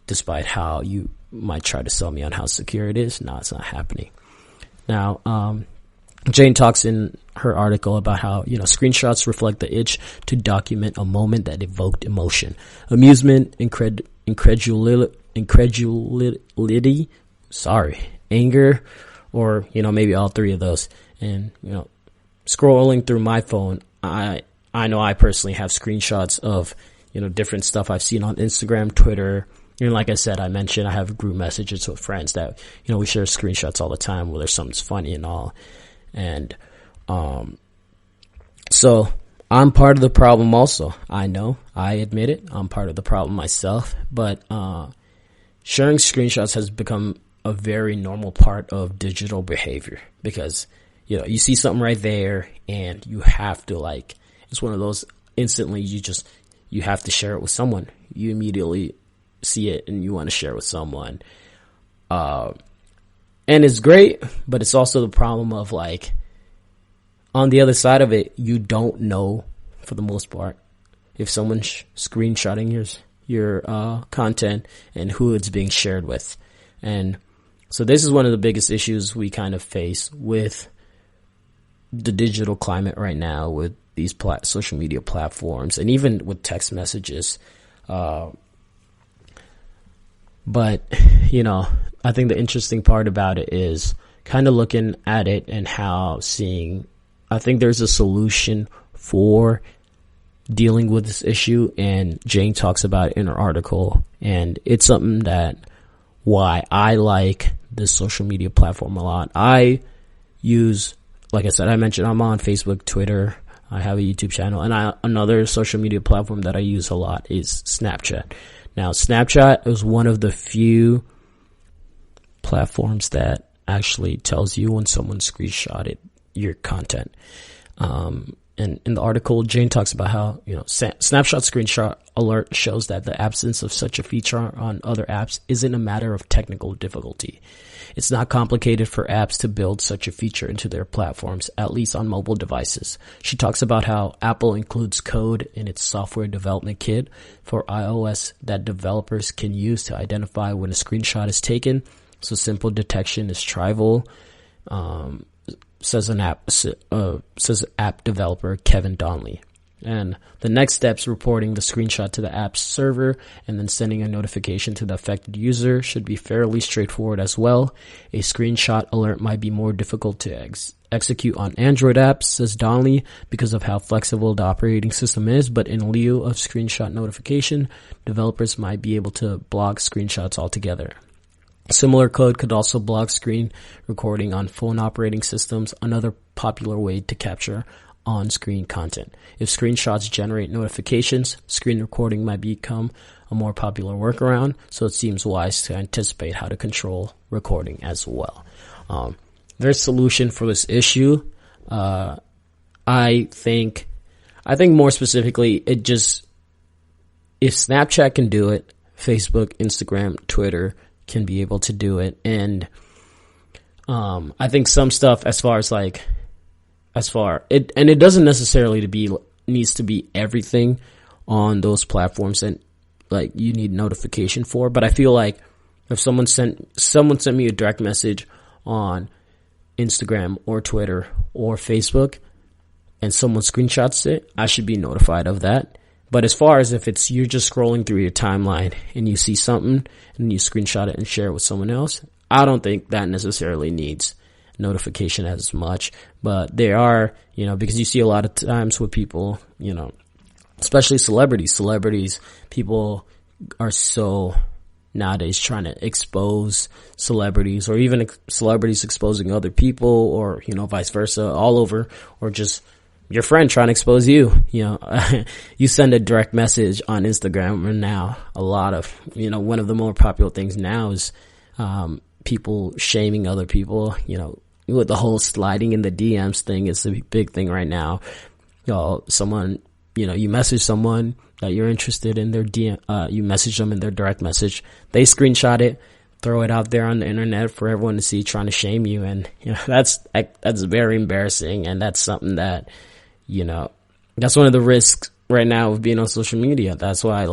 despite how you might try to sell me on how secure it is, no, it's not happening. Now, Jane talks in her article about how, screenshots reflect the itch to document a moment that evoked emotion, amusement, incredulity, anger, or, maybe all three of those. And, scrolling through my phone, I know I personally have screenshots of, different stuff I've seen on Instagram, Twitter. Like I said, I mentioned I have group messages with friends that, we share screenshots all the time where there's something funny and all. And, so I'm part of the problem also. I know, I admit it. I'm part of the problem myself, but, sharing screenshots has become a very normal part of digital behavior because, you see something right there and you have to like, it's one of those instantly you have to share it with someone. You immediately see it and you want to share it with someone. And it's great, but it's also the problem of like, on the other side of it, you don't know for the most part if someone's screenshotting your content and who it's being shared with. And so this is one of the biggest issues we kind of face with the digital climate right now with these social media platforms and even with text messages. But, I think the interesting part about it is kind of looking at it and I think there's a solution for dealing with this issue, and Jane talks about it in her article, and it's something that why I like this social media platform a lot. I use, like I said, I mentioned I'm on Facebook, Twitter, I have a YouTube channel, and another social media platform that I use a lot is Snapchat. Now, Snapchat is one of the few platforms that actually tells you when someone screenshotted your content. And in the article, Jane talks about how, Snapshot screenshot alert shows that the absence of such a feature on other apps isn't a matter of technical difficulty. It's not complicated for apps to build such a feature into their platforms, at least on mobile devices. She talks about how Apple includes code in its software development kit for iOS that developers can use to identify when a screenshot is taken, so simple detection is trivial, says app developer Kevin Donnelly. And the next steps, reporting the screenshot to the app's server and then sending a notification to the affected user, should be fairly straightforward as well. A screenshot alert might be more difficult to execute on Android apps, says Donnelly, because of how flexible the operating system is, but in lieu of screenshot notification, developers might be able to block screenshots altogether. Similar code could also block screen recording on phone operating systems, another popular way to capture on-screen content. If screenshots generate notifications, screen recording might become a more popular workaround, so it seems wise to anticipate how to control recording as well. There's a solution for this issue. I think more specifically, if Snapchat can do it, Facebook, Instagram, Twitter can be able to do it. And I think some stuff it doesn't necessarily needs to be everything on those platforms and like you need notification for, but I feel like if someone sent me a direct message on Instagram or Twitter or Facebook and someone screenshots it, I should be notified of that. But as far as if it's you're just scrolling through your timeline and you see something and you screenshot it and share it with someone else, I don't think that necessarily needs notification as much. But there are, because you see a lot of times with people, especially celebrities, people are so nowadays trying to expose celebrities, or even celebrities exposing other people, or, vice versa, all over, or just your friend trying to expose you. You send a direct message on Instagram, and now a lot of, one of the more popular things now is, people shaming other people, with the whole sliding in the DMs thing is a big thing right now. Someone, you message someone that you're interested in their DM, you message them in their direct message, they screenshot it, throw it out there on the internet for everyone to see, trying to shame you. And, that's very embarrassing. And that's something that, that's one of the risks right now of being on social media. That's why,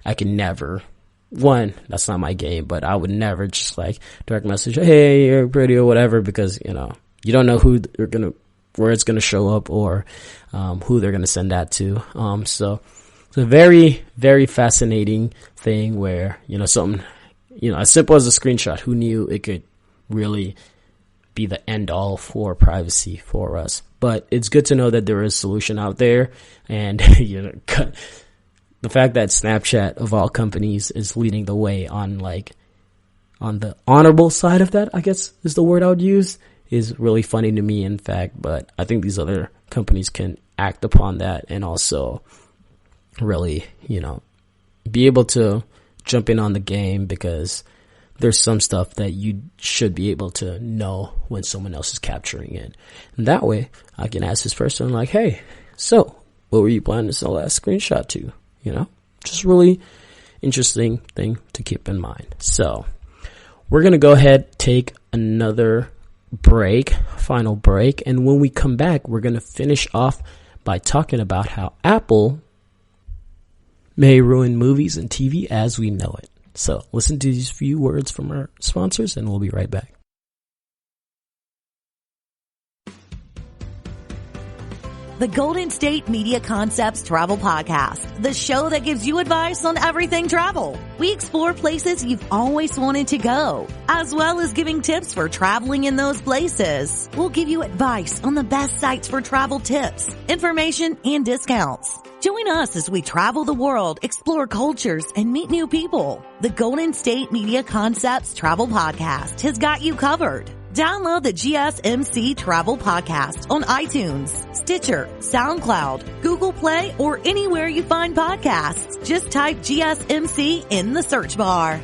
I can never, that's not my game, but I would never just direct message, hey, you're pretty or whatever, because, you don't know where it's going to show up, or, who they're going to send that to. So it's a very, very fascinating thing where, something, as simple as a screenshot, who knew it could really be the end all for privacy for us. But it's good to know that there is a solution out there. And, the fact that Snapchat of all companies is leading the way on the honorable side of that, I guess is the word I would use, is really funny to me, in fact. But I think these other companies can act upon that and also really, be able to jump in on the game, because there's some stuff that you should be able to know when someone else is capturing it. And that way I can ask this person, hey, so what were you planning to sell that screenshot to? Just really interesting thing to keep in mind. So we're going to go ahead, take another final break. And when we come back, we're going to finish off by talking about how Apple may ruin movies and TV as we know it. So listen to these few words from our sponsors, and we'll be right back. The Golden State Media Concepts Travel Podcast, the show that gives you advice on everything travel. We explore places you've always wanted to go, as well as giving tips for traveling in those places. We'll give you advice on the best sites for travel tips, information, and discounts. Join us as we travel the world, explore cultures, and meet new people. The Golden State Media Concepts Travel Podcast has got you covered. Download the GSMC Travel Podcast on iTunes, Stitcher, SoundCloud, Google Play, or anywhere you find podcasts. Just type GSMC in the search bar.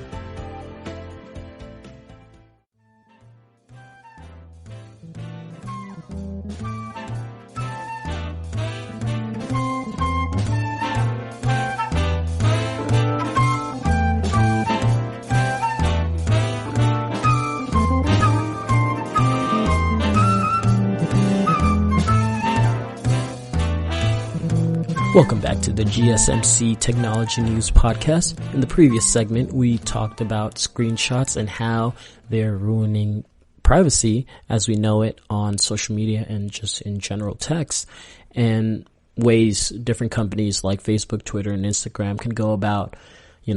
Welcome back to the GSMC Technology News Podcast. In the previous segment, we talked about screenshots and how they're ruining privacy as we know it on social media and just in general text, and ways different companies like Facebook, Twitter, and Instagram can go about,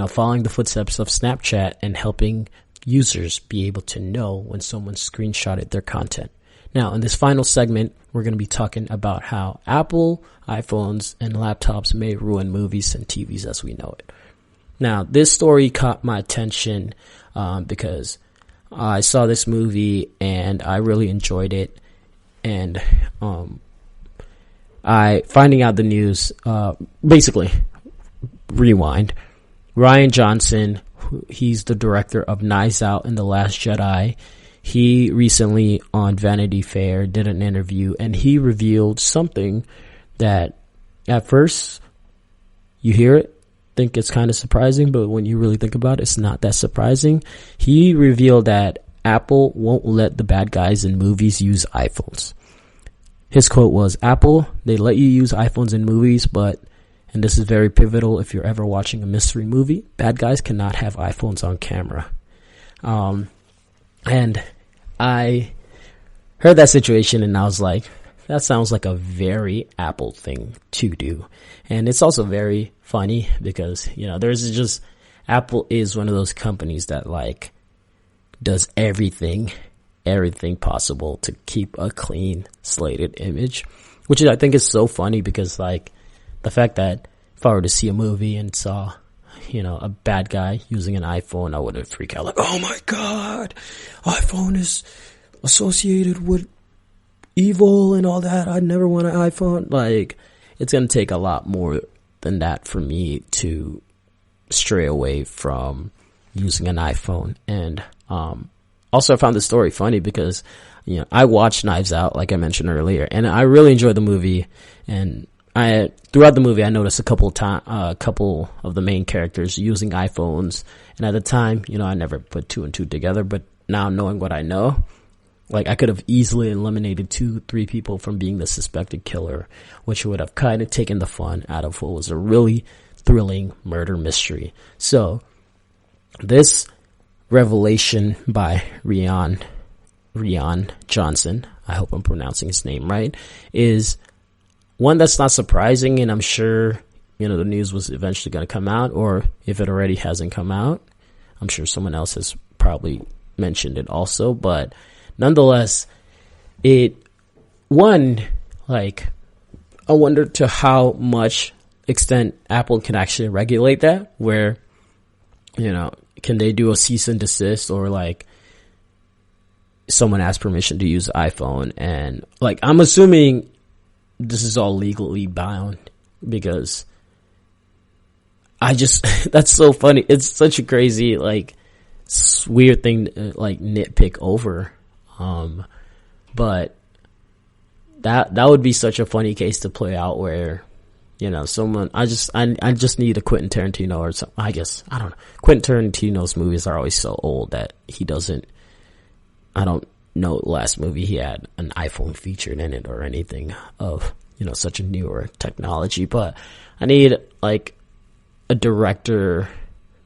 following the footsteps of Snapchat and helping users be able to know when someone screenshotted their content. Now, in this final segment, we're going to be talking about how Apple, iPhones, and laptops may ruin movies and TVs as we know it. Now, this story caught my attention because I saw this movie and I really enjoyed it. And finding out the news, basically, rewind. Rian Johnson, he's the director of Knives Out and The Last Jedi. He recently on Vanity Fair did an interview and he revealed something that at first you hear it, think it's kind of surprising, but when you really think about it, it's not that surprising. He revealed that Apple won't let the bad guys in movies use iPhones. His quote was, "Apple, they let you use iPhones in movies, but," and this is very pivotal if you're ever watching a mystery movie, "bad guys cannot have iPhones on camera." And I heard that situation and I was like, that sounds like a very Apple thing to do. And it's also very funny because, there's just, Apple is one of those companies that does everything possible to keep a clean slated image, which I think is so funny because the fact that if I were to see a movie and saw a bad guy using an iPhone, I wouldn't freak out like, oh my God, iPhone is associated with evil and all that. I'd never want an iPhone. Like, it's going to take a lot more than that for me to stray away from using an iPhone. And also I found the story funny because I watched Knives Out, like I mentioned earlier, and I really enjoyed the movie. And throughout the movie I noticed a couple of the main characters using iPhones, and at the time I never put two and two together, but now knowing what I know, like, I could have easily eliminated 2-3 people from being the suspected killer, which would have kind of taken the fun out of what was a really thrilling murder mystery. So, this revelation by Rian Johnson, I hope I'm pronouncing his name right, is one that's not surprising, and I'm sure, the news was eventually going to come out, or if it already hasn't come out, I'm sure someone else has probably mentioned it also, but nonetheless, I wonder to how much extent Apple can actually regulate that, where, can they do a cease and desist, or like someone asks permission to use iPhone, and like, I'm assuming this is all legally bound, because that's so funny. It's such a crazy, like, weird thing to, like, nitpick over. But that would be such a funny case to play out where, someone, I just need a Quentin Tarantino or something. I don't know. Quentin Tarantino's movies are always so old that I don't know the last movie he had an iPhone featured in it or anything of, such a newer technology, but I need like a director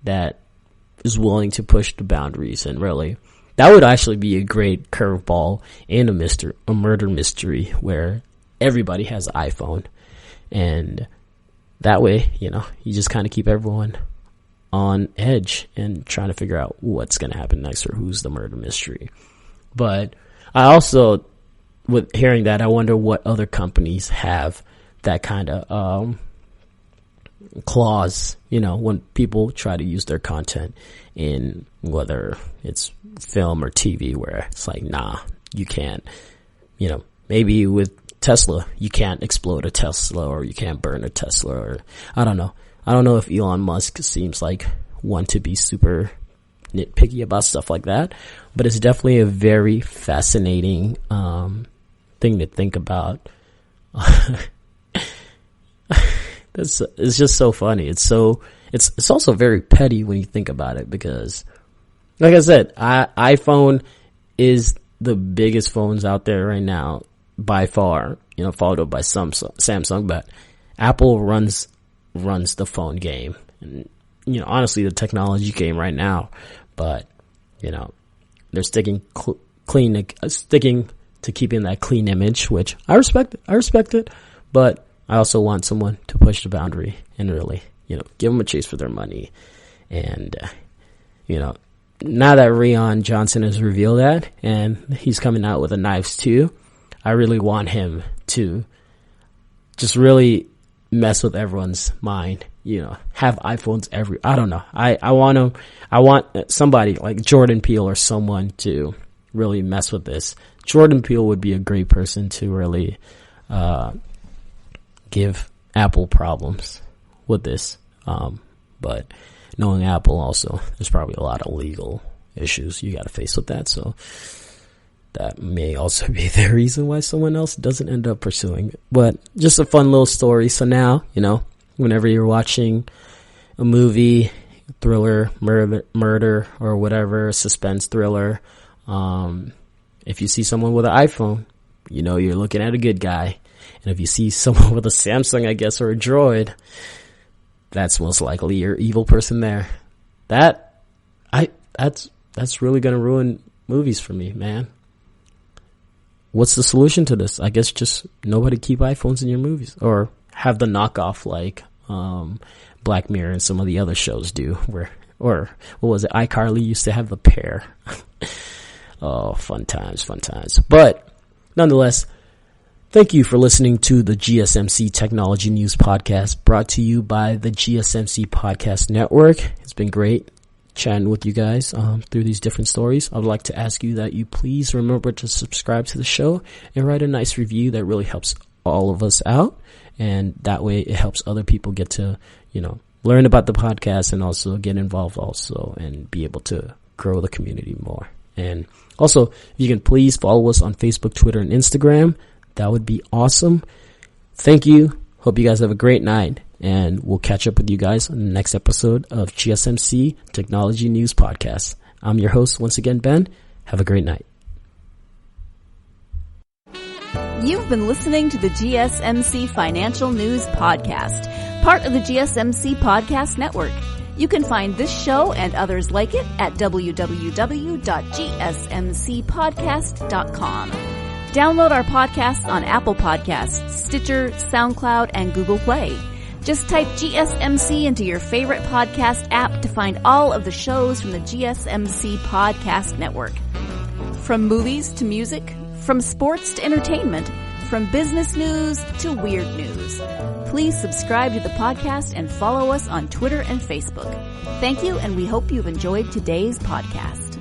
that is willing to push the boundaries, and really, that would actually be a great curveball in a murder mystery where everybody has an iPhone, and that way, you just kind of keep everyone on edge and trying to figure out what's going to happen next or who's the murder mystery. But I also, with hearing that, I wonder what other companies have that kind of clause, when people try to use their content in whether it's film or TV, where it's like, nah, you can't, maybe with Tesla, you can't explode a Tesla, or you can't burn a Tesla, or I don't know if Elon Musk seems like one to be super nitpicky about stuff like that, but it's definitely a very fascinating thing to think about. It's just so funny. It's also very petty when you think about it, because like I said, iPhone is the biggest phones out there right now by far, followed up by Samsung, but Apple runs the phone game, and honestly the technology game right now, but they're sticking to keeping that clean image, which I respect it, but I also want someone to push the boundary and really, give them a chase for their money. And, now that Rian Johnson has revealed that, and he's coming out with a Knives 2, I really want him to just really mess with everyone's mind, have iPhones I don't know. I want somebody like Jordan Peele or someone to really mess with this. Jordan Peele would be a great person to really, give Apple problems with this. But knowing Apple also, there's probably a lot of legal issues you got to face with that. So that may also be the reason why someone else doesn't end up pursuing it. But just a fun little story. So now, whenever you're watching a movie, thriller, murder, or whatever, suspense thriller, if you see someone with an iPhone, you're looking at a good guy. And if you see someone with a Samsung, I guess, or a Droid, that's most likely your evil person there. That's really gonna ruin movies for me, man. What's the solution to this? I guess just nobody keep iPhones in your movies, or have the knockoff like Black Mirror and some of the other shows do, or what was it? iCarly used to have the pair. Oh, fun times. But nonetheless, Thank you for listening to the GSMC Technology News Podcast, brought to you by the GSMC Podcast Network. It's been great chatting with you guys through these different stories. I would like to ask you that you please remember to subscribe to the show and write a nice review. That really helps all of us out, and that way it helps other people get to, learn about the podcast and also get involved also and be able to grow the community more. And also, if you can please follow us on Facebook, Twitter, and Instagram, that would be awesome. Thank you. Hope you guys have a great night, and we'll catch up with you guys on the next episode of GSMC Technology News Podcast. I'm your host once again, Ben. Have a great night. You've been listening to the GSMC Financial News Podcast, part of the GSMC Podcast Network. You can find this show and others like it at www.gsmcpodcast.com. Download our podcasts on Apple Podcasts, Stitcher, SoundCloud, and Google Play. Just type GSMC into your favorite podcast app to find all of the shows from the GSMC Podcast Network. From movies to music, from sports to entertainment, from business news to weird news. Please subscribe to the podcast and follow us on Twitter and Facebook. Thank you, and we hope you've enjoyed today's podcast.